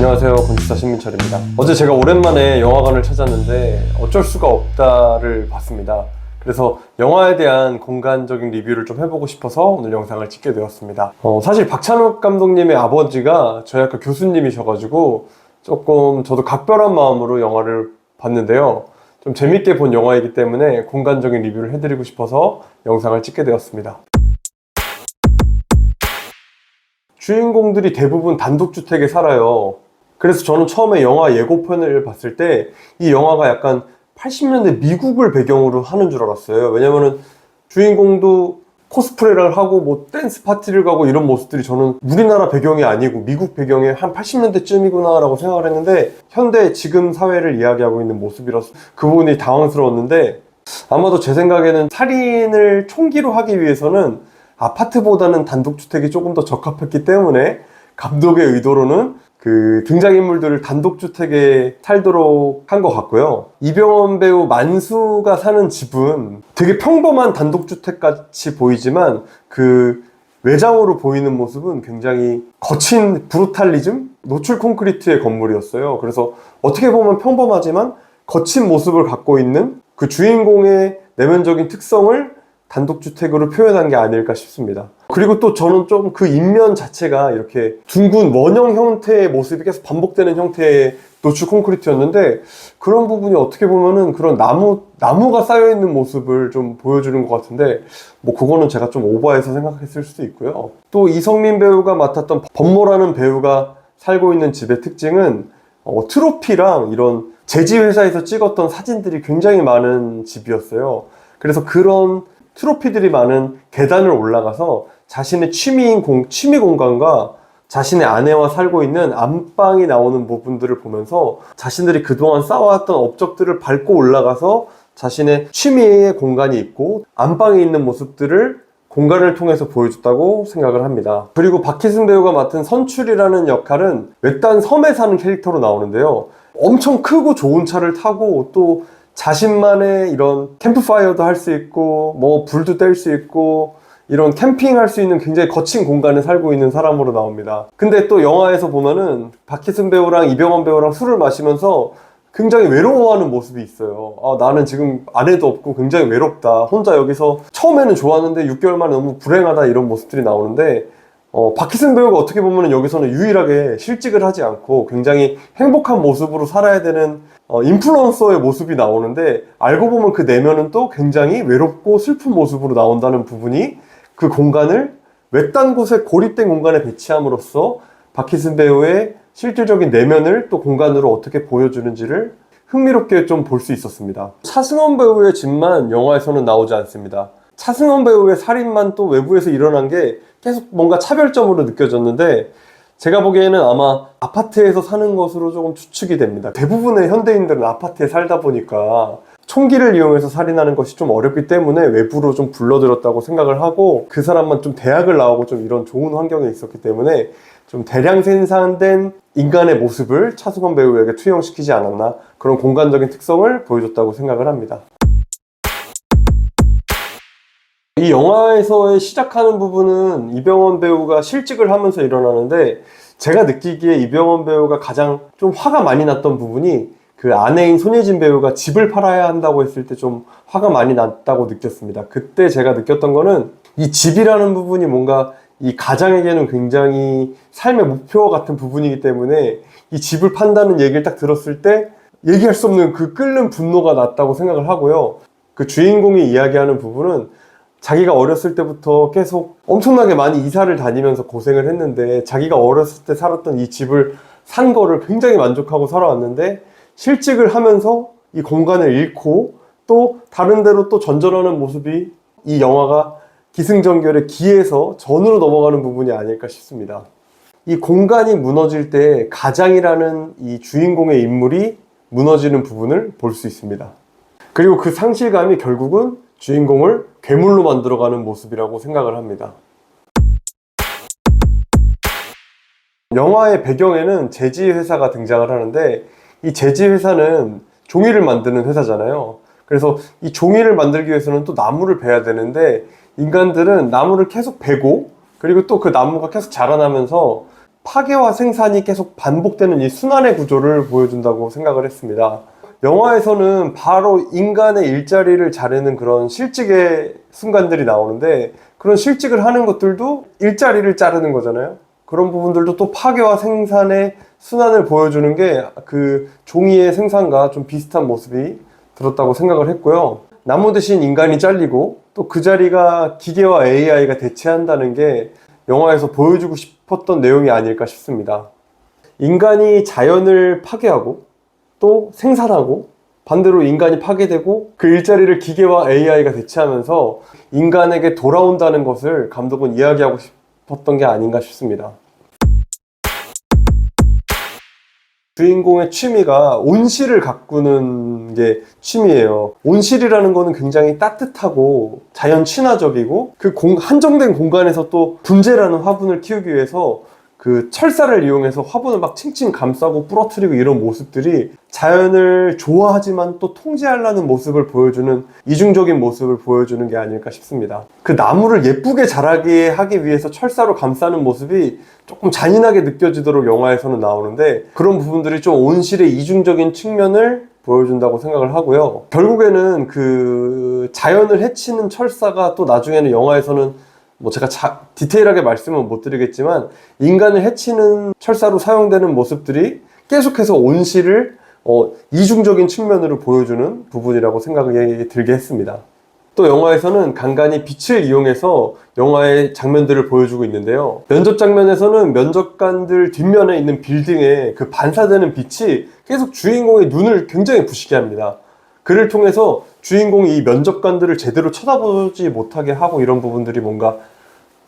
안녕하세요, 건축사 신민철입니다. 어제 제가 오랜만에 영화관을 찾았는데 어쩔 수가 없다를 봤습니다. 그래서 영화에 대한 공간적인 리뷰를 좀 해보고 싶어서 오늘 영상을 찍게 되었습니다. 사실 박찬욱 감독님의 아버지가 저희 학교 교수님이셔가지고 조금 저도 각별한 마음으로 영화를 봤는데요. 좀 재밌게 본 영화이기 때문에 공간적인 리뷰를 해드리고 싶어서 영상을 찍게 되었습니다. 주인공들이 대부분 단독주택에 살아요. 그래서 저는 처음에 영화 예고편을 봤을 때 이 영화가 약간 80년대 미국을 배경으로 하는 줄 알았어요. 왜냐면은 주인공도 코스프레를 하고 뭐 댄스 파티를 가고 이런 모습들이 저는 우리나라 배경이 아니고 미국 배경의 한 80년대쯤이구나 라고 생각을 했는데 현대 지금 사회를 이야기하고 있는 모습이라서 그 부분이 당황스러웠는데, 아마도 제 생각에는 살인을 총기로 하기 위해서는 아파트보다는 단독주택이 조금 더 적합했기 때문에 감독의 의도로는 그 등장인물들을 단독주택에 살도록 한 것 같고요. 이병헌 배우 만수가 사는 집은 되게 평범한 단독주택 같이 보이지만 그 외장으로 보이는 모습은 굉장히 거친 브루탈리즘? 노출 콘크리트의 건물이었어요. 그래서 어떻게 보면 평범하지만 거친 모습을 갖고 있는 그 주인공의 내면적인 특성을 단독주택으로 표현한 게 아닐까 싶습니다. 그리고 또 저는 좀 그 인면 자체가 이렇게 둥근 원형 형태의 모습이 계속 반복되는 형태의 노출 콘크리트였는데, 그런 부분이 어떻게 보면은 그런 나무가 쌓여있는 모습을 좀 보여주는 것 같은데, 뭐 그거는 제가 좀 오버해서 생각했을 수도 있고요. 또 이성민 배우가 맡았던 범모라는 배우가 살고 있는 집의 특징은 트로피랑 이런 제지회사에서 찍었던 사진들이 굉장히 많은 집이었어요. 그래서 그런 트로피들이 많은 계단을 올라가서 자신의 취미 공간과 자신의 아내와 살고 있는 안방이 나오는 부분들을 보면서 자신들이 그동안 쌓아왔던 업적들을 밟고 올라가서 자신의 취미의 공간이 있고 안방에 있는 모습들을 공간을 통해서 보여줬다고 생각을 합니다. 그리고 박희승 배우가 맡은 선출이라는 역할은 외딴 섬에 사는 캐릭터로 나오는데요. 엄청 크고 좋은 차를 타고 또 자신만의 이런 캠프파이어도 할 수 있고 뭐 불도 뗄 수 있고 이런 캠핑할 수 있는 굉장히 거친 공간에 살고 있는 사람으로 나옵니다. 근데 또 영화에서 보면은 박희승 배우랑 이병헌 배우랑 술을 마시면서 굉장히 외로워하는 모습이 있어요. 나는 지금 아내도 없고 굉장히 외롭다, 혼자 여기서 처음에는 좋았는데 6개월 만에 너무 불행하다, 이런 모습들이 나오는데 박희승 배우가 어떻게 보면 여기서는 유일하게 실직을 하지 않고 굉장히 행복한 모습으로 살아야 되는 인플루언서의 모습이 나오는데, 알고 보면 그 내면은 또 굉장히 외롭고 슬픈 모습으로 나온다는 부분이 그 공간을 외딴 곳에 고립된 공간에 배치함으로써 박희승 배우의 실질적인 내면을 또 공간으로 어떻게 보여주는지를 흥미롭게 좀 볼 수 있었습니다. 차승원 배우의 집만 영화에서는 나오지 않습니다. 차승원 배우의 살인만 또 외부에서 일어난 게 계속 뭔가 차별점으로 느껴졌는데, 제가 보기에는 아마 아파트에서 사는 것으로 조금 추측이 됩니다. 대부분의 현대인들은 아파트에 살다 보니까 총기를 이용해서 살인하는 것이 좀 어렵기 때문에 외부로 좀 불러들였다고 생각을 하고, 그 사람만 좀 대학을 나오고 좀 이런 좋은 환경에 있었기 때문에 좀 대량 생산된 인간의 모습을 차승원 배우에게 투영시키지 않았나, 그런 공간적인 특성을 보여줬다고 생각을 합니다. 이 영화에서의 시작하는 부분은 이병헌 배우가 실직을 하면서 일어나는데, 제가 느끼기에 이병헌 배우가 가장 좀 화가 많이 났던 부분이 그 아내인 손예진 배우가 집을 팔아야 한다고 했을 때 좀 화가 많이 났다고 느꼈습니다. 그때 제가 느꼈던 거는 이 집이라는 부분이 뭔가 이 가장에게는 굉장히 삶의 목표 같은 부분이기 때문에 이 집을 판다는 얘기를 딱 들었을 때 얘기할 수 없는 그 끓는 분노가 났다고 생각을 하고요. 그 주인공이 이야기하는 부분은 자기가 어렸을 때부터 계속 엄청나게 많이 이사를 다니면서 고생을 했는데, 자기가 어렸을 때 살았던 이 집을 산 거를 굉장히 만족하고 살아왔는데 실직을 하면서 이 공간을 잃고 또 다른 데로 또 전전하는 모습이 이 영화가 기승전결의 기에서 전으로 넘어가는 부분이 아닐까 싶습니다. 이 공간이 무너질 때 가장이라는 이 주인공의 인물이 무너지는 부분을 볼 수 있습니다. 그리고 그 상실감이 결국은 주인공을 괴물로 만들어가는 모습이라고 생각을 합니다. 영화의 배경에는 제지회사가 등장을 하는데, 이 제지회사는 종이를 만드는 회사잖아요. 그래서 이 종이를 만들기 위해서는 또 나무를 베야 되는데, 인간들은 나무를 계속 베고 그리고 또 그 나무가 계속 자라나면서 파괴와 생산이 계속 반복되는 이 순환의 구조를 보여준다고 생각을 했습니다. 영화에서는 바로 인간의 일자리를 자르는 그런 실직의 순간들이 나오는데, 그런 실직을 하는 것들도 일자리를 자르는 거잖아요. 그런 부분들도 또 파괴와 생산의 순환을 보여주는 게 그 종이의 생산과 좀 비슷한 모습이 들었다고 생각을 했고요. 나무 대신 인간이 잘리고 또 그 자리가 기계와 AI가 대체한다는 게 영화에서 보여주고 싶었던 내용이 아닐까 싶습니다. 인간이 자연을 파괴하고 또 생산하고, 반대로 인간이 파괴되고 그 일자리를 기계와 AI가 대체하면서 인간에게 돌아온다는 것을 감독은 이야기하고 싶었던 게 아닌가 싶습니다. 주인공의 취미가 온실을 가꾸는 게 취미예요. 온실이라는 거는 굉장히 따뜻하고 자연 친화적이고, 그 한정된 공간에서 또 분재라는 화분을 키우기 위해서 그 철사를 이용해서 화분을 막 칭칭 감싸고 부러뜨리고, 이런 모습들이 자연을 좋아하지만 또 통제하려는 모습을 보여주는, 이중적인 모습을 보여주는 게 아닐까 싶습니다. 그 나무를 예쁘게 자라게 하기 위해서 철사로 감싸는 모습이 조금 잔인하게 느껴지도록 영화에서는 나오는데, 그런 부분들이 좀 온실의 이중적인 측면을 보여준다고 생각을 하고요. 결국에는 그 자연을 해치는 철사가 또 나중에는 영화에서는 제가 디테일하게 말씀은 못 드리겠지만, 인간을 해치는 철사로 사용되는 모습들이 계속해서 온실을 이중적인 측면으로 보여주는 부분이라고 생각이 들게 했습니다. 또 영화에서는 간간히 빛을 이용해서 영화의 장면들을 보여주고 있는데요. 면접 장면에서는 면접관들 뒷면에 있는 빌딩에 그 반사되는 빛이 계속 주인공의 눈을 굉장히 부시게 합니다. 그를 통해서 주인공이 이 면접관들을 제대로 쳐다보지 못하게 하고, 이런 부분들이 뭔가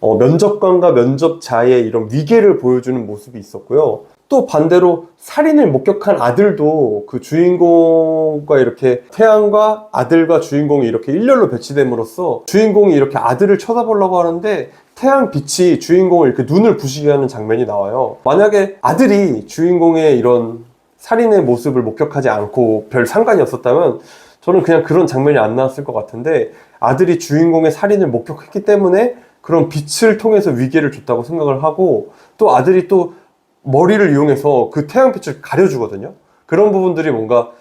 면접관과 면접자의 이런 위계를 보여주는 모습이 있었고요. 또 반대로 살인을 목격한 아들도 그 주인공과 이렇게, 태양과 아들과 주인공이 이렇게 일렬로 배치됨으로써 주인공이 이렇게 아들을 쳐다보려고 하는데 태양 빛이 주인공을 이렇게 눈을 부시게 하는 장면이 나와요. 만약에 아들이 주인공의 이런 살인의 모습을 목격하지 않고 별 상관이 없었다면 저는 그냥 그런 장면이 안 나왔을 것 같은데, 아들이 주인공의 살인을 목격했기 때문에 그런 빛을 통해서 위계를 줬다고 생각을 하고, 또 아들이 또 머리를 이용해서 그 태양빛을 가려주거든요. 그런 부분들이 뭔가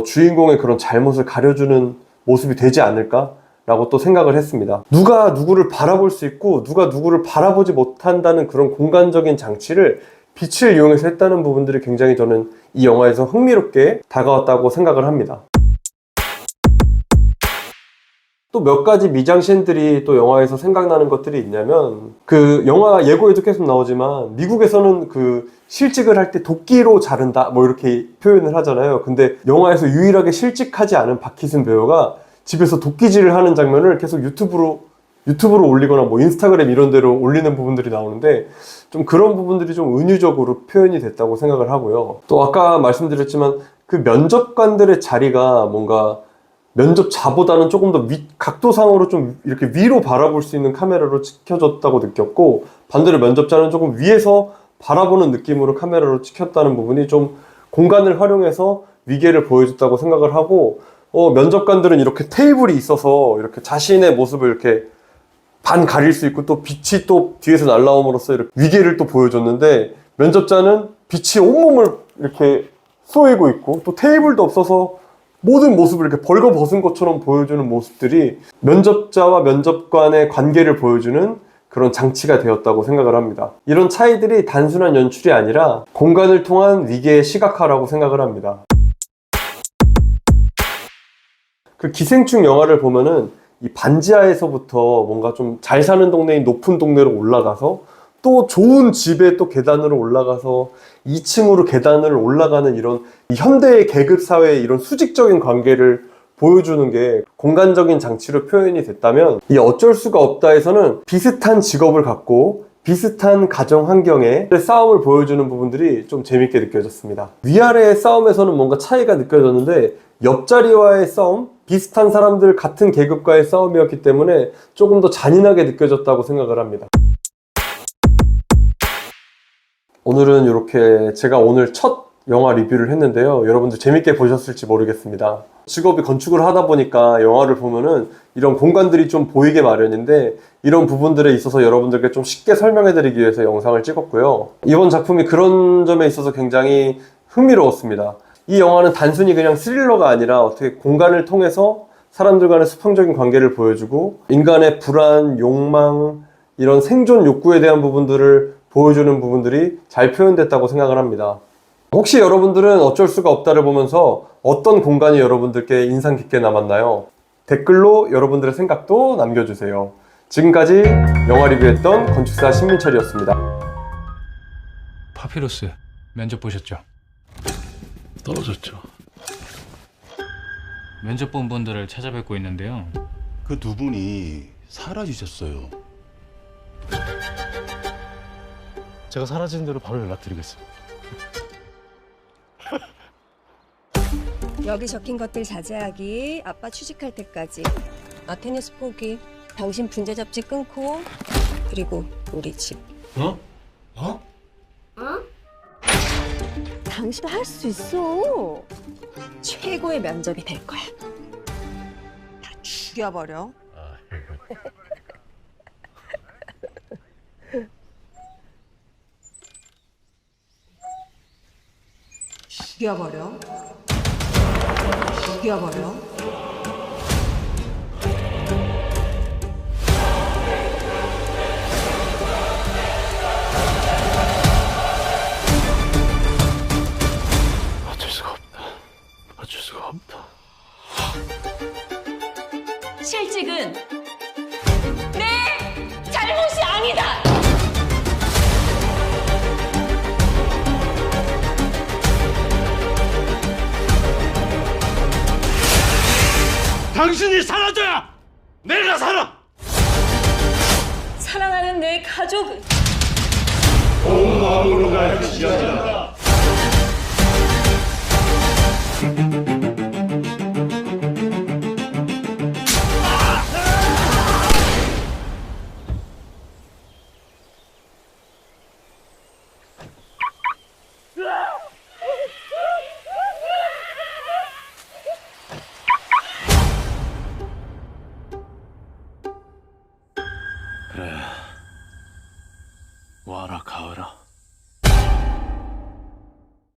주인공의 그런 잘못을 가려주는 모습이 되지 않을까라고 또 생각을 했습니다. 누가 누구를 바라볼 수 있고 누가 누구를 바라보지 못한다는 그런 공간적인 장치를 빛을 이용해서 했다는 부분들이 굉장히 저는 이 영화에서 흥미롭게 다가왔다고 생각을 합니다. 또 몇 가지 미장센들이 또 영화에서 생각나는 것들이 있냐면, 그 영화 예고에도 계속 나오지만 미국에서는 그 실직을 할 때 도끼로 자른다 뭐 이렇게 표현을 하잖아요. 근데 영화에서 유일하게 실직하지 않은 박희순 배우가 집에서 도끼질을 하는 장면을 계속 유튜브로 올리거나 뭐 인스타그램 이런 데로 올리는 부분들이 나오는데, 좀 그런 부분들이 좀 은유적으로 표현이 됐다고 생각을 하고요. 또 아까 말씀드렸지만 그 면접관들의 자리가 뭔가 면접자보다는 조금 더 각도상으로 좀 이렇게 위로 바라볼 수 있는 카메라로 찍혀졌다고 느꼈고, 반대로 면접자는 조금 위에서 바라보는 느낌으로 카메라로 찍혔다는 부분이 좀 공간을 활용해서 위계를 보여줬다고 생각을 하고, 면접관들은 이렇게 테이블이 있어서 이렇게 자신의 모습을 이렇게 반 가릴 수 있고, 또 빛이 또 뒤에서 날라옴으로써 이렇게 위계를 또 보여줬는데, 면접자는 빛이 온몸을 이렇게 쏘이고 있고, 또 테이블도 없어서 모든 모습을 이렇게 벌거벗은 것처럼 보여주는 모습들이 면접자와 면접관의 관계를 보여주는 그런 장치가 되었다고 생각을 합니다. 이런 차이들이 단순한 연출이 아니라 공간을 통한 위계의 시각화라고 생각을 합니다. 그 기생충 영화를 보면은 이 반지하에서부터 뭔가 좀 잘 사는 동네인 높은 동네로 올라가서, 또 좋은 집에 또 계단으로 올라가서 2층으로 계단을 올라가는, 이런 현대의 계급사회의 이런 수직적인 관계를 보여주는 게 공간적인 장치로 표현이 됐다면, 이 어쩔 수가 없다에서는 비슷한 직업을 갖고 비슷한 가정 환경의 싸움을 보여주는 부분들이 좀 재밌게 느껴졌습니다. 위아래의 싸움에서는 뭔가 차이가 느껴졌는데, 옆자리와의 싸움, 비슷한 사람들 같은 계급과의 싸움이었기 때문에 조금 더 잔인하게 느껴졌다고 생각을 합니다. 오늘은 이렇게 제가 오늘 첫 영화 리뷰를 했는데요. 여러분들 재밌게 보셨을지 모르겠습니다. 직업이 건축을 하다 보니까 영화를 보면은 이런 공간들이 좀 보이게 마련인데 이런 부분들에 있어서 여러분들께 좀 쉽게 설명해 드리기 위해서 영상을 찍었고요. 이번 작품이 그런 점에 있어서 굉장히 흥미로웠습니다. 이 영화는 단순히 그냥 스릴러가 아니라 어떻게 공간을 통해서 사람들 간의 수평적인 관계를 보여주고 인간의 불안, 욕망, 이런 생존 욕구에 대한 부분들을 보여주는 부분들이 잘 표현됐다고 생각을 합니다. 혹시 여러분들은 어쩔 수가 없다를 보면서 어떤 공간이 여러분들께 인상 깊게 남았나요? 댓글로 여러분들의 생각도 남겨주세요. 지금까지 영화 리뷰했던 건축사 신민철이었습니다. 파피루스 면접 보셨죠? 떨어졌죠. 면접 본 분들을 찾아뵙고 있는데요. 그 두 분이 사라지셨어요. 제가 사라진 대로 바로 연락드리겠습니다. 여기 적힌 것들 자제하기, 아빠 취직할 때까지. 아테네스 포기, 당신 분재 잡지 끊고, 그리고 우리 집. 어? 당신도 할 수 있어. 최고의 면접이 될 거야. 다 죽여버려. 죽여버려. 죽여버려. 어쩔 수가 없다. 어쩔 수가 없다. 실직은 내 잘못이 아니다. 당신이 사라져야 내가 살아! 사랑하는 내 가족은 그래. 와라 가을아.